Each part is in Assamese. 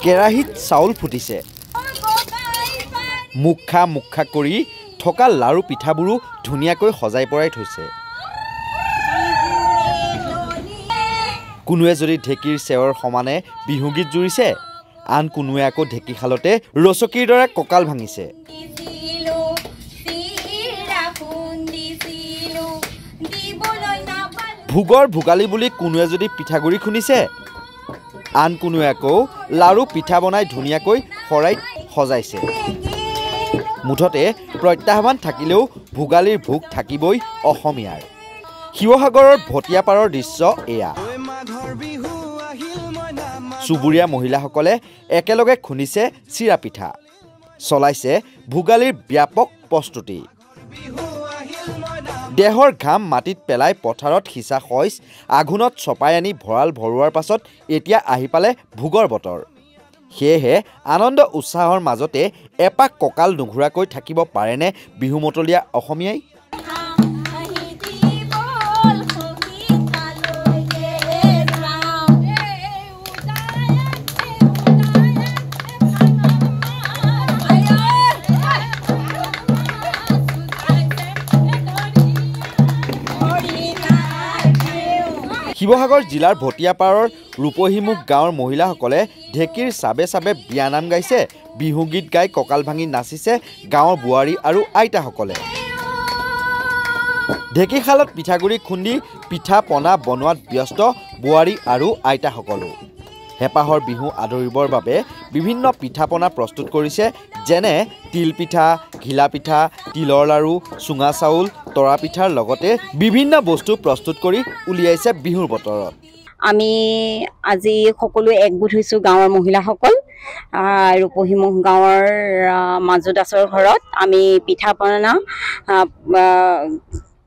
কেৰাহীত চাউল ফুটিছে মুখা মুখা কৰি থকা লাৰু পিঠাবোৰো ধুনীয়াকৈ সজাই পৰাই থৈছে কোনোৱে যদি ঢেকীৰ চেৱৰ সমানে বিহুগীত জুৰিছে আন কোনোৱে আকৌ ঢেকীশালতে ৰচকীৰ দৰে কঁকাল ভাঙিছে ভোগৰ ভোগালী বুলি কোনোৱে যদি পিঠাগুৰি খুন্দিছে আন কোনোৱে আকৌ লাৰু পিঠা বনাই ধুনীয়াকৈ শৰাইত সজাইছে মুঠতে প্ৰত্যাহ্বান থাকিলেও ভোগালীৰ ভোগ থাকিবই অসমীয়াৰ শিৱসাগৰৰ ভটিয়াপাৰৰ দৃশ্য এয়া চুবুৰীয়া মহিলাসকলে একেলগে খুন্দিছে চিৰা পিঠা চলাইছে ভোগালীৰ ব্যাপক প্ৰস্তুতি দেহৰ ঘাম মাটিত পেলাই পথাৰত সিঁচা শইচ আঘোণত চপাই আনি ভঁৰাল ভৰোৱাৰ পাছত এতিয়া আহি পালে ভোগৰ বতৰ সেয়েহে আনন্দ উৎসাহৰ মাজতে এপাক কঁকাল নুঘূৰাকৈ থাকিব পাৰেনে বিহুমতলীয়া অসমীয়াই শিৱসাগৰ জিলাৰ ভটিয়াপাৰৰ ৰূপহীমুখ গাঁৱৰ মহিলাসকলে ঢেকীৰ চাবে চাবে বিয়ানাম গাইছে বিহুগীত গাই কঁকাল ভাঙি নাচিছে গাঁৱৰ বোৱাৰী আৰু আইতাসকলে ঢেকীশালত পিঠাগুৰি খুন্দি পিঠা পনা বনোৱাত ব্যস্ত বোৱাৰী আৰু আইতাসকলো হেঁপাহৰ বিহু আদৰিবৰ বাবে বিভিন্ন পিঠা পনা প্ৰস্তুত কৰিছে যেনে তিল পিঠা ঘিলা পিঠা তিলৰ লাৰু চুঙা চাউল তৰা পিঠাৰ লগতে বিভিন্ন বস্তু প্ৰস্তুত কৰি উলিয়াইছে বিহুৰ বতৰত আমি আজি সকলো একগোট হৈছোঁ গাঁৱৰ মহিলাসকল ৰূপহীমুখ গাঁৱৰ মাজু দাসৰ ঘৰত আমি পিঠা পনা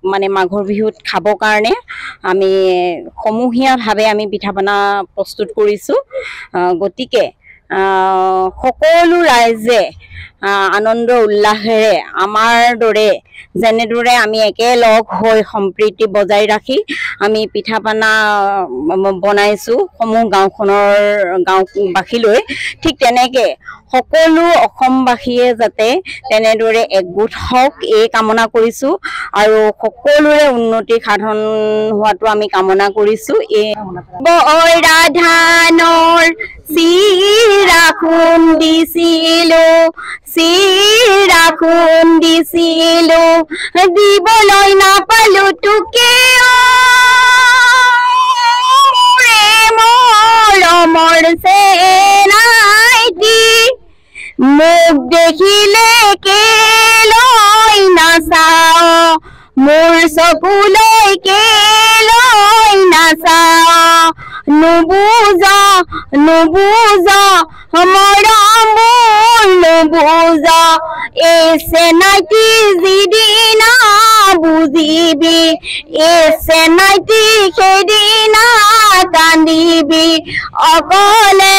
মানে মাঘৰ বিহুত খাবৰ কাৰণে আমি সমূহীয়াভাৱে আমি পিঠা পনা প্ৰস্তুত কৰিছোঁ গতিকে সকলো ৰাইজে আনন্দ উল্লাসেৰে আমাৰ দৰে যেনেদৰে আমি একেলগ হৈ সম্প্ৰীতি বজাই ৰাখি আমি পিঠা পনা বনাইছোঁ সমূহ গাঁওবাসীলৈ ঠিক তেনেকৈ সকলো অসমবাসীয়ে যাতে তেনেদৰে একগোট হওক এই কামনা কৰিছোঁ আৰু সকলোৰে উন্নতি সাধন হোৱাটো আমি কামনা কৰিছোঁ এই ৰাধানৰ চিৰা খুন্দিছিলো দিবলৈ নাপালো তোকে মৰমৰ চেনাইটি মোক দেখিলে কেলৈ নাচাও মোৰ চকুলৈ কেলৈ নাচাও নুবুজা মৰমৰ নুবুজা এই চেনাইটি যিদিনা বুজিবি এই চেনাইটি সেইদিনা কান্দিবি অকলে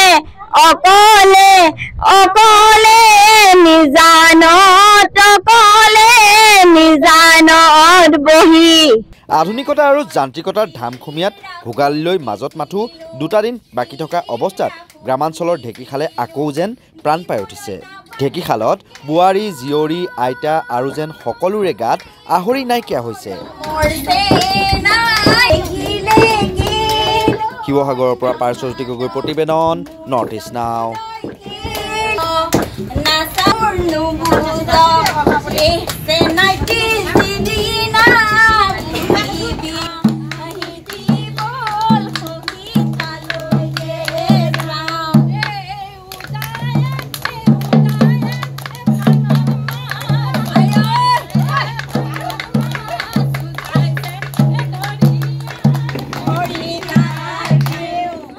নিজানত বহি আধুনিকতা আৰু যান্ত্ৰিকতাৰ ধামখুমীয়াত ভোগালীলৈ মাজত মাথো দুটা দিন বাকী থকা অৱস্থাত গ্ৰামাঞ্চলৰ ঢেকীশালে আকৌ যেন প্ৰাণ পাই উঠিছে ঢেকীশালত বোৱাৰী জীয়ৰী আইতা আৰু যেন সকলোৰে গাত আহৰি নাইকিয়া হৈছে শিৱসাগৰৰ পৰা পাৰ্শ্বজ্যোতি গগৈৰ প্ৰতিবেদন নৰ্থ ইষ্ট নাও